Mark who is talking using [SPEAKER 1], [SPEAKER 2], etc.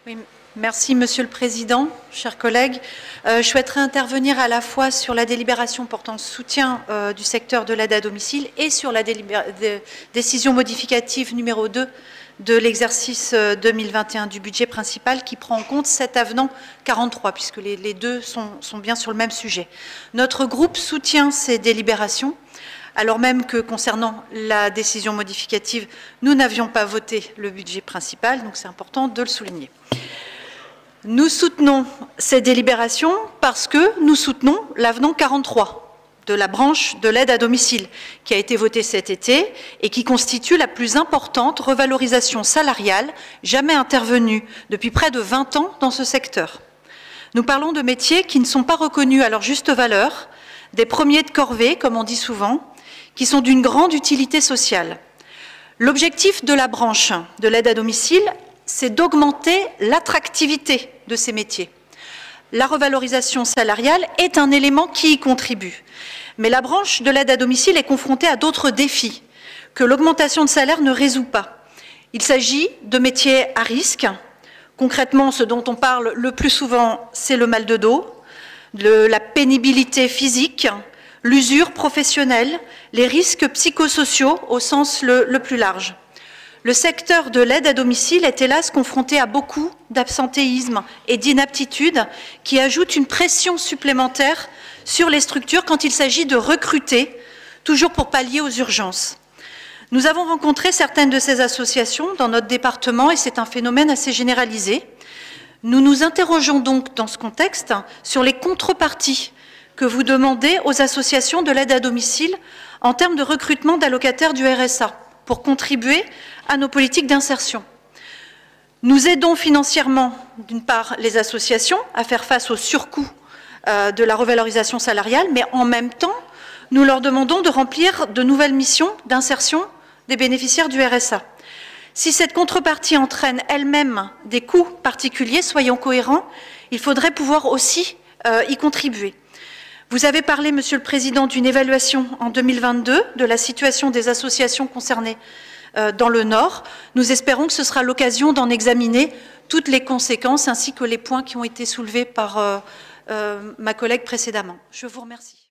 [SPEAKER 1] Oui, merci Monsieur le Président, chers collègues. Je souhaiterais intervenir à la fois sur la délibération portant soutien du secteur de l'aide à domicile et sur la décision modificative numéro 2 de l'exercice 2021 du budget principal qui prend en compte cet avenant 43, puisque les deux sont bien sur le même sujet. Notre groupe soutient ces délibérations, alors même que concernant la décision modificative, nous n'avions pas voté le budget principal, donc c'est important de le souligner. Nous soutenons ces délibérations parce que nous soutenons l'avenant 43 de la branche de l'aide à domicile qui a été voté cet été et qui constitue la plus importante revalorisation salariale jamais intervenue depuis près de 20 ans dans ce secteur. Nous parlons de métiers qui ne sont pas reconnus à leur juste valeur, des premiers de corvée, comme on dit souvent, qui sont d'une grande utilité sociale. L'objectif de la branche de l'aide à domicile, c'est d'augmenter l'attractivité de ces métiers. La revalorisation salariale est un élément qui y contribue. Mais la branche de l'aide à domicile est confrontée à d'autres défis que l'augmentation de salaire ne résout pas. Il s'agit de métiers à risque. Concrètement, ce dont on parle le plus souvent, c'est le mal de dos, la pénibilité physique, l'usure professionnelle, les risques psychosociaux au sens le plus large. Le secteur de l'aide à domicile est hélas confronté à beaucoup d'absentéisme et d'inaptitude qui ajoutent une pression supplémentaire sur les structures quand il s'agit de recruter, toujours pour pallier aux urgences. Nous avons rencontré certaines de ces associations dans notre département et c'est un phénomène assez généralisé. Nous nous interrogeons donc dans ce contexte sur les contreparties que vous demandez aux associations de l'aide à domicile en termes de recrutement d'allocataires du RSA pour contribuer à nos politiques d'insertion. Nous aidons financièrement, d'une part, les associations à faire face au surcoût de la revalorisation salariale, mais en même temps, nous leur demandons de remplir de nouvelles missions d'insertion des bénéficiaires du RSA. Si cette contrepartie entraîne elle-même des coûts particuliers, soyons cohérents, il faudrait pouvoir aussi y contribuer. Vous avez parlé, Monsieur le Président, d'une évaluation en 2022 de la situation des associations concernées dans le Nord. Nous espérons que ce sera l'occasion d'en examiner toutes les conséquences ainsi que les points qui ont été soulevés par ma collègue précédemment. Je vous remercie.